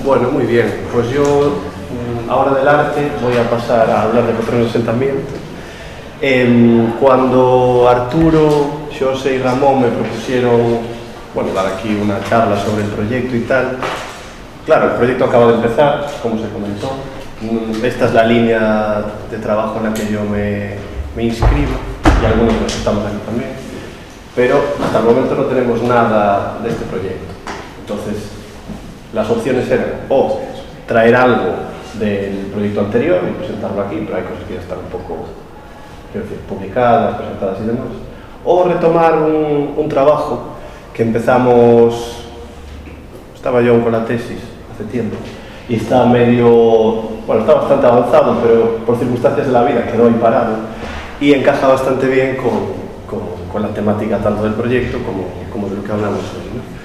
Bueno, muy bien. Pues yo, ahora del arte, voy a pasar a hablar de patrones de asentamiento. Cuando Arturo, Xosé y Ramón me propusieron, bueno, dar aquí una charla sobre el proyecto y tal, claro, el proyecto acaba de empezar, como se comentó. Esta es la línea de trabajo en la que yo me inscribo, y algunos de nosotros estamos aquí también, pero hasta el momento no tenemos nada de este proyecto. Entonces, las opciones eran o traer algo del proyecto anterior y presentarlo aquí, pero hay cosas que ya están un poco, quiero decir, publicadas, presentadas y demás, o retomar un trabajo que empezamos, estaba yo con la tesis hace tiempo, y está medio, bueno, está bastante avanzado, pero por circunstancias de la vida quedó ahí parado, y encaja bastante bien con la temática tanto del proyecto como de lo que hablamos hoy, ¿no?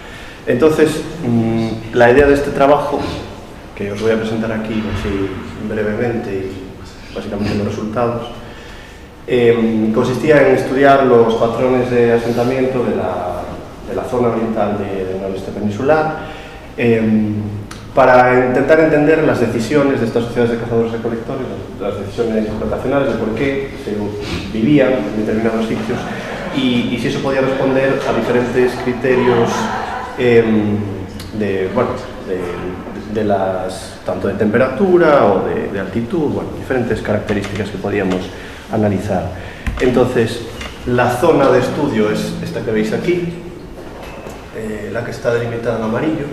Entonces, la idea de este trabajo, que os voy a presentar aquí así brevemente y básicamente los resultados, consistía en estudiar los patrones de asentamiento de la zona oriental del noroeste peninsular, para intentar entender las decisiones de estas sociedades de cazadores-recolectores, las decisiones explotacionales de por qué se vivían en determinados sitios y si eso podía responder a diferentes criterios tanto de temperatura o de altitud, bueno, diferentes características que podíamos analizar. Entonces, la zona de estudio es esta que veis aquí, la que está delimitada en amarillo.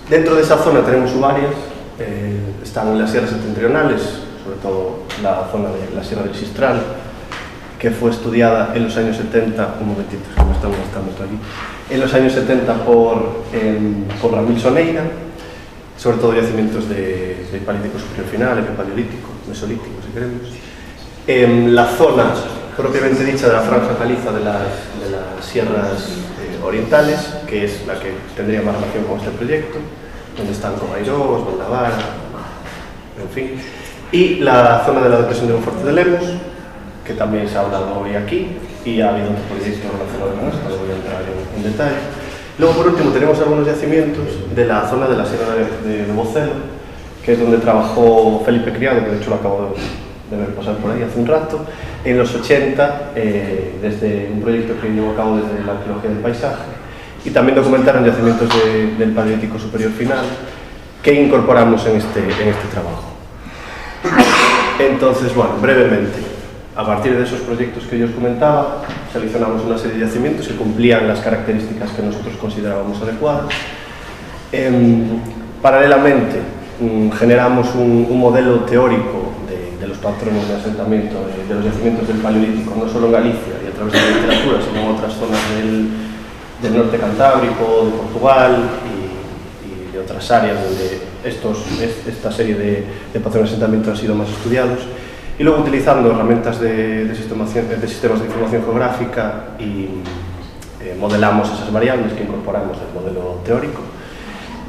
Dentro de esa zona tenemos subáreas, están las sierras septentrionales, sobre todo la zona de la Sierra del Sistral, que fue estudiada en los años 70, un momentito, que me están molestando esto aquí, en los años 70 por Ramil Soneira, sobre todo yacimientos de Paleolítico superior final, epipaleolítico, mesolítico, si queremos. La zona propiamente dicha de la franja caliza de las sierras orientales, que es la que tendría más relación con este proyecto, donde están Comairós, Bondavara, en fin, y la zona de la depresión de Monforte de Lemos, que también se ha hablado hoy aquí, y ha habido otro proyecto relacionado con esto, no voy a entrar en detalle. Luego, por último, tenemos algunos yacimientos de la zona de la Sierra de Bocelo, que es donde trabajó Felipe Criado, que de hecho lo acabo de ver pasar por ahí hace un rato, en los 80, desde un proyecto que llevó a cabo desde la arqueología del paisaje, y también documentaron yacimientos del Paleolítico superior final, que incorporamos en este trabajo. Entonces, bueno, brevemente, a partir de esos proyectos que yo os comentaba, seleccionamos una serie de yacimientos que cumplían las características que nosotros considerábamos adecuadas. Paralelamente, generamos un modelo teórico de los patrones de asentamiento de los yacimientos del Paleolítico, no solo en Galicia y a través de la literatura, sino en otras zonas del norte cantábrico, de Portugal y de otras áreas donde esta serie de patrones de asentamiento han sido más estudiados. Y luego, utilizando herramientas de sistemas de información geográfica, y modelamos esas variables que incorporamos del modelo teórico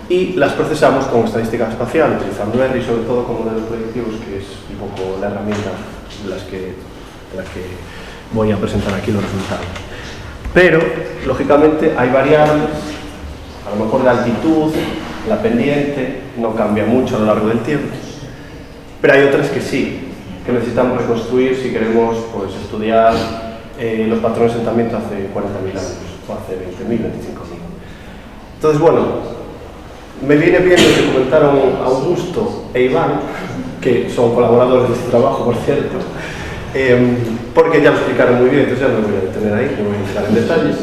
y las procesamos con estadística espacial, utilizando R y sobre todo con modelos predictivos, que es un poco la herramienta de la que voy a presentar aquí los resultados. Pero, lógicamente, hay variables, a lo mejor la altitud, la pendiente, no cambia mucho a lo largo del tiempo, pero hay otras que sí, que necesitamos reconstruir si queremos estudiar los patrones de asentamiento hace 40.000 años, o hace 20.000, 25.000. Entonces, bueno, me viene bien lo que comentaron Augusto e Iván, que son colaboradores de este trabajo, por cierto, porque ya lo explicaron muy bien, entonces ya no me voy a detener ahí, no voy a entrar en detalles.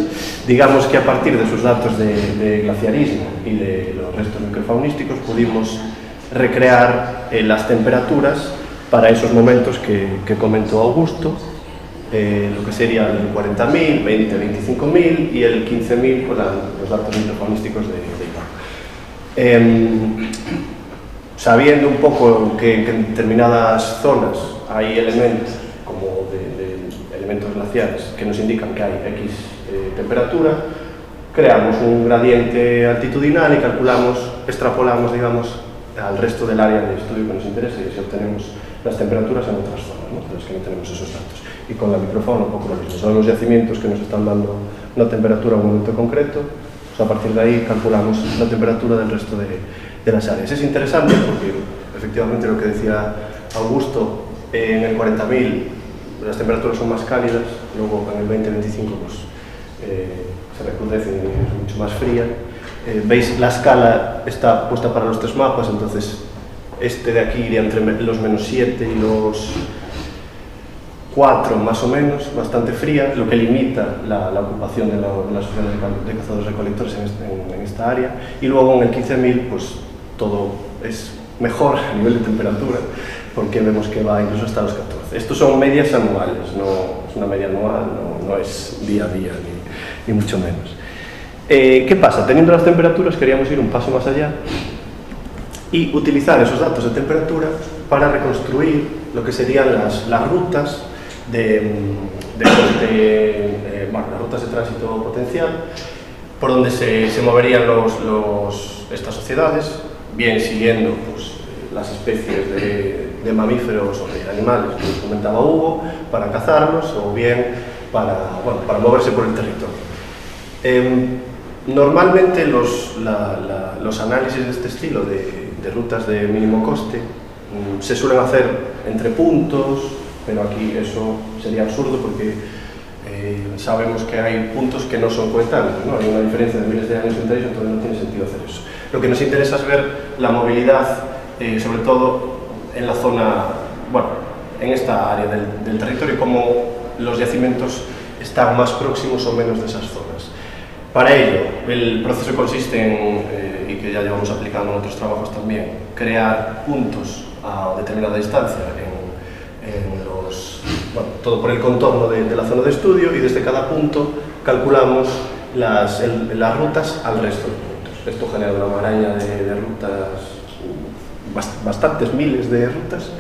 Digamos que a partir de sus datos de glaciarismo y de los restos microfaunísticos pudimos recrear las temperaturas para esos momentos que comentó Augusto, lo que sería el 40.000, 20, 25.000 y el 15.000 con los datos microfaunísticos de Iván. Sabiendo un poco que en determinadas zonas hay elementos, como de elementos glaciares, que nos indican que hay X temperatura, creamos un gradiente altitudinal y extrapolamos, digamos, al resto del área de estudio que nos interesa, y así obtenemos las temperaturas en otras zonas, ¿no?, de las que no tenemos esos datos. Y con la microfauna un poco lo mismo. Son los yacimientos que nos están dando una temperatura a un momento concreto, pues a partir de ahí calculamos la temperatura del resto de las áreas. Es interesante porque, efectivamente, lo que decía Augusto, en el 40.000 las temperaturas son más cálidas, luego en el 2025 pues, se recrudecen y es mucho más fría. Veis, la escala está puesta para los tres mapas, entonces este de aquí iría entre los -7 y los 4 más o menos, bastante fría, lo que limita la ocupación de las sociedades de cazadores-recolectores en esta área. Y luego en el 15.000 pues todo es mejor a nivel de temperatura, porque vemos que va incluso hasta los 14. Estos son medias anuales, no es una media anual, no es día a día ni mucho menos. ¿Qué pasa? Teniendo las temperaturas queríamos ir un paso más allá y utilizar esos datos de temperatura para reconstruir lo que serían las rutas las rutas de tránsito potencial por donde se moverían estas sociedades, bien siguiendo pues, las especies de mamíferos o de animales que nos comentaba Hugo, para cazarlos, o bien para moverse por el territorio. Normalmente los análisis de este estilo, de rutas de mínimo coste, se suelen hacer entre puntos, pero aquí eso sería absurdo porque sabemos que hay puntos que no son coetáneos, ¿no? Hay una diferencia de miles de años entre ellos, entonces no tiene sentido hacer eso. Lo que nos interesa es ver la movilidad, sobre todo en la zona, en esta área del territorio, cómo los yacimientos están más próximos o menos de esas zonas. Para ello, el proceso consiste en, y que ya llevamos aplicando en otros trabajos también, crear puntos a determinada distancia todo por el contorno de la zona de estudio, y desde cada punto calculamos las rutas al resto de puntos. Esto genera una maraña de rutas, bastantes miles de rutas,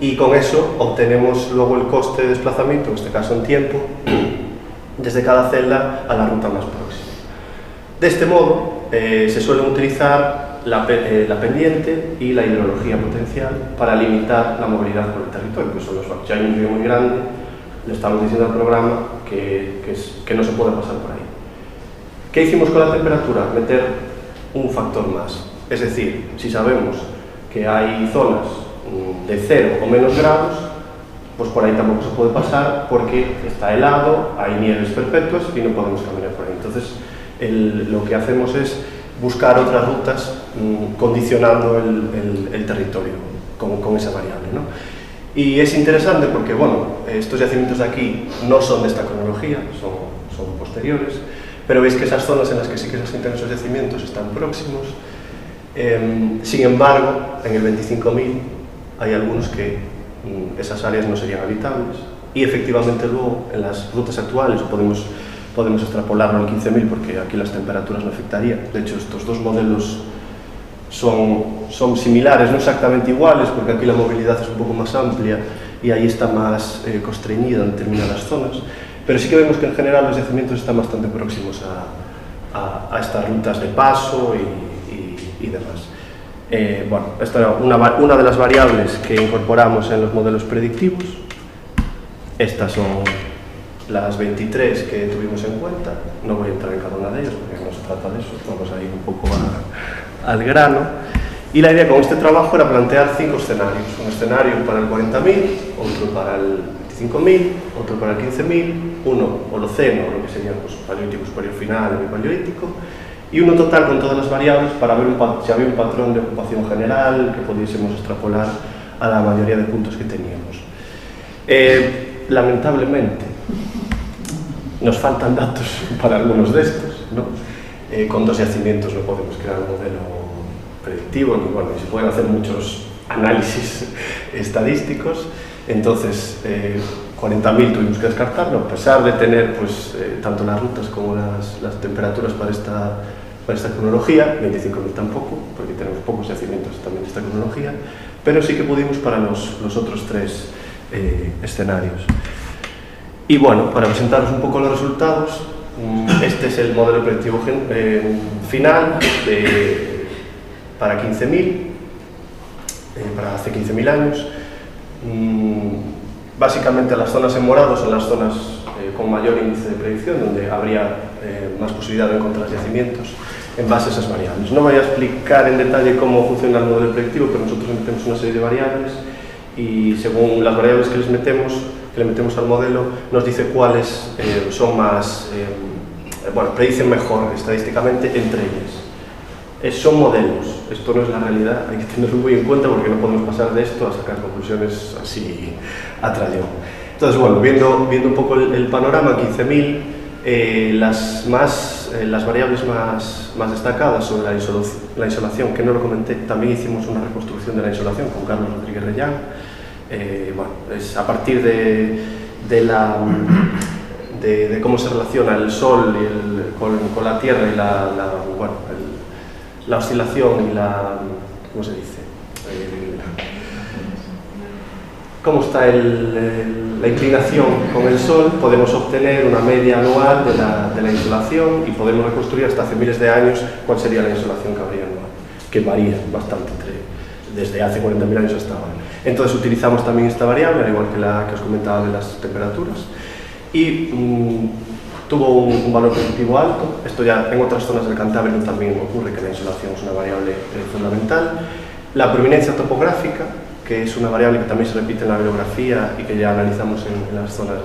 y con eso obtenemos luego el coste de desplazamiento, en este caso en tiempo, desde cada celda a la ruta más próxima. De este modo se suelen utilizar la pendiente y la hidrología potencial para limitar la movilidad por el territorio, que son los factores. Si hay un río muy grande, le estamos diciendo al programa que no se puede pasar por ahí. ¿Qué hicimos con la temperatura? Meter un factor más. Es decir, si sabemos que hay zonas de 0 o menos grados, pues por ahí tampoco se puede pasar porque está helado, hay nieves perpetuas y no podemos caminar por ahí. Entonces, lo que hacemos es buscar otras rutas condicionando el territorio con esa variable, ¿no? Y es interesante porque, estos yacimientos de aquí no son de esta cronología, son posteriores, pero veis que esas zonas en las que sí que se asientan esos yacimientos están próximos. Sin embargo, en el 25.000 hay algunos que esas áreas no serían habitables, y efectivamente luego en las rutas actuales podemos extrapolarlo al 15.000 porque aquí las temperaturas no afectarían. De hecho, estos dos modelos son similares, no exactamente iguales, porque aquí la movilidad es un poco más amplia y ahí está más constreñida en determinadas zonas, pero sí que vemos que en general los yacimientos están bastante próximos a estas rutas de paso y demás. Esta era una de las variables que incorporamos en los modelos predictivos. Estas son las 23 que tuvimos en cuenta. No voy a entrar en cada una de ellas porque no se trata de eso, vamos a ir un poco al grano. Y la idea con este trabajo era plantear 5 escenarios. Un escenario para el 40.000, otro para el 25.000, otro para el 15.000, uno holoceno, lo que sería paleolítico superior final y paleolítico, y uno total con todas las variables para ver si había un patrón de ocupación general que pudiésemos extrapolar a la mayoría de puntos que teníamos. Lamentablemente, nos faltan datos para algunos de estos, ¿no? Con 2 yacimientos no podemos crear un modelo predictivo, ni se pueden hacer muchos análisis estadísticos. Entonces, 40.000 tuvimos que descartarlo, a pesar de tener tanto las rutas como las temperaturas para esta cronología. 25.000 tampoco, porque tenemos pocos yacimientos también de esta cronología, pero sí que pudimos para los otros 3 escenarios. Y para presentaros un poco los resultados, este es el modelo predictivo final para 15.000, para hace 15.000 años. Básicamente las zonas en morado son las zonas con mayor índice de predicción, donde habría más posibilidad de encontrar yacimientos en base a esas variables. No voy a explicar en detalle cómo funciona el modelo predictivo, pero nosotros metemos una serie de variables y según las variables que le metemos al modelo, nos dice cuáles son más, predicen mejor estadísticamente entre ellas. Son modelos, esto no es la realidad, hay que tenerlo muy en cuenta porque no podemos pasar de esto a sacar conclusiones así a trayón. Entonces, bueno, viendo un poco el panorama, 15.000, las variables más destacadas sobre la insolación, que no lo comenté, también hicimos una reconstrucción de la insolación con Carlos Rodríguez Reyán. Es a partir de cómo se relaciona el Sol con la Tierra y la oscilación y ¿cómo se dice? Cómo está la inclinación con el Sol, podemos obtener una media anual de la insolación y podemos reconstruir hasta hace miles de años cuál sería la insolación que habría anual, que varía bastante desde hace 40.000 años hasta ahora. Entonces utilizamos también esta variable, al igual que la que os comentaba de las temperaturas, y tuvo un valor predictivo alto. Esto ya en otras zonas del Cantábrico también ocurre, que la insolación es una variable fundamental. La prominencia topográfica, que es una variable que también se repite en la bibliografía y que ya analizamos en las zonas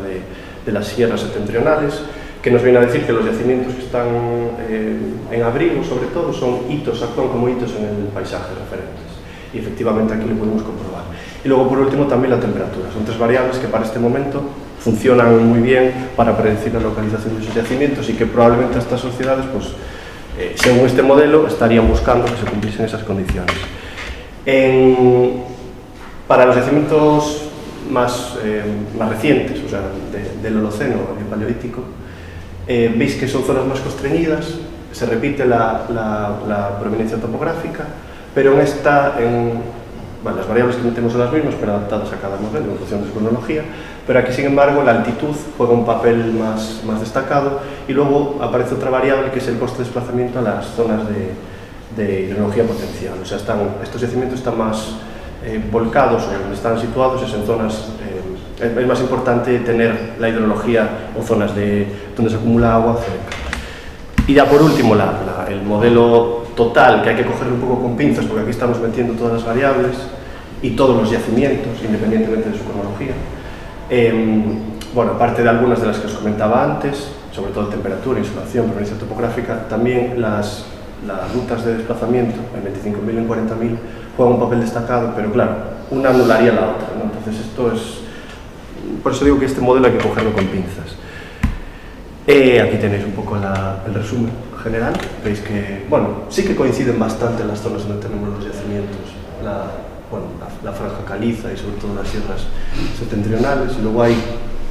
de las sierras septentrionales, que nos viene a decir que los yacimientos que están en abrigo, sobre todo, actúan como hitos en el paisaje referentes. Y efectivamente aquí lo podemos comprobar. Y luego, por último, también la temperatura. Son tres variables que para este momento funcionan muy bien para predecir la localización de esos yacimientos y que probablemente estas sociedades, según este modelo, estarían buscando que se cumpliesen esas condiciones. Para los yacimientos más recientes, o sea, del Holoceno y Paleolítico, veis que son zonas más constreñidas, se repite la prominencia topográfica, pero las variables que metemos son las mismas, pero adaptadas a cada modelo en función de su cronología, pero aquí, sin embargo, la altitud juega un papel más destacado y luego aparece otra variable que es el coste de desplazamiento a las zonas de hidrología potencial. O sea, estos yacimientos están más volcados o donde están situados, es en zonas, es más importante tener la hidrología o zonas donde se acumula agua cerca. Y ya por último, el modelo total, que hay que cogerlo un poco con pinzas, porque aquí estamos metiendo todas las variables y todos los yacimientos, independientemente de su cronología. Aparte de algunas de las que os comentaba antes, sobre todo temperatura, insolación, prominencia topográfica, también las rutas de desplazamiento, en 25.000 y en 40.000, juegan un papel destacado, pero claro, una anularía la otra, ¿no? Entonces esto es... Por eso digo que este modelo hay que cogerlo con pinzas. Aquí tenéis un poco el resumen general. Veis que, sí que coinciden bastante las zonas donde tenemos los yacimientos, la franja caliza y sobre todo las sierras septentrionales, y luego hay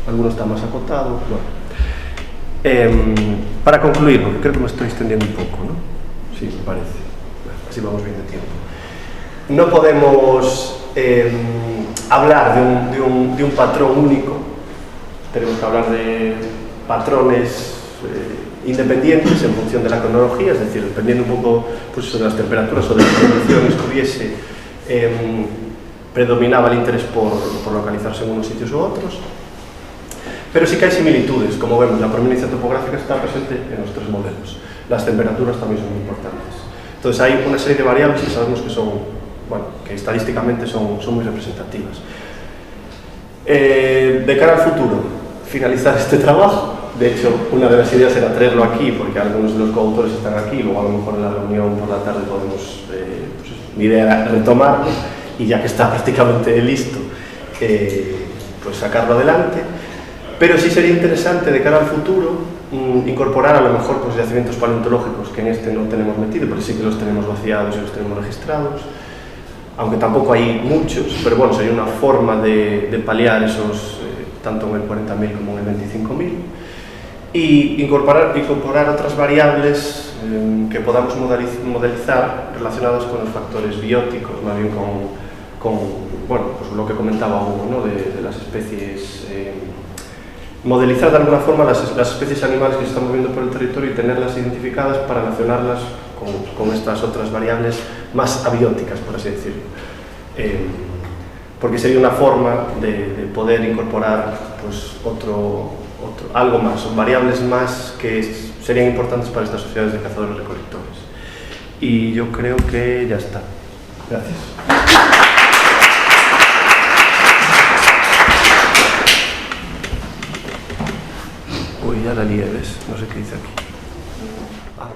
algunos están más acotados. Para concluir, porque creo que me estoy extendiendo un poco, ¿no? Sí, me parece. Así vamos bien de tiempo. No podemos hablar de un patrón único, tenemos que hablar de patrones independientes en función de la cronología, es decir, dependiendo un poco de las temperaturas o de las condiciones que hubiese, predominaba el interés por localizarse en unos sitios u otros. Pero sí que hay similitudes, como vemos, la prominencia topográfica está presente en los tres modelos, las temperaturas también son muy importantes. Entonces hay una serie de variables que sabemos que que estadísticamente son muy representativas. De cara al futuro, finalizar este trabajo. De hecho, una de las ideas era traerlo aquí, porque algunos de los coautores están aquí, luego a lo mejor en la reunión por la tarde podemos, mi idea era retomarlo, y ya que está prácticamente listo, sacarlo adelante. Pero sí sería interesante, de cara al futuro, incorporar a lo mejor yacimientos paleontológicos que en este no tenemos metido, pero sí que los tenemos vaciados y los tenemos registrados, aunque tampoco hay muchos, pero sería una forma de paliar esos, tanto en el 40.000 como en el 25.000. Y incorporar otras variables que podamos modelizar relacionadas con los factores bióticos, más bien con lo que comentaba Hugo, ¿no? de las especies, modelizar de alguna forma las especies animales que se están moviendo por el territorio y tenerlas identificadas para relacionarlas con estas otras variables más abióticas, por así decirlo. Porque sería una forma de poder incorporar algo más, son variables más que serían importantes para estas sociedades de cazadores-recolectores. Y yo creo que ya está. Gracias. Uy, ya la lié, ¿ves? No sé qué dice aquí. Ah.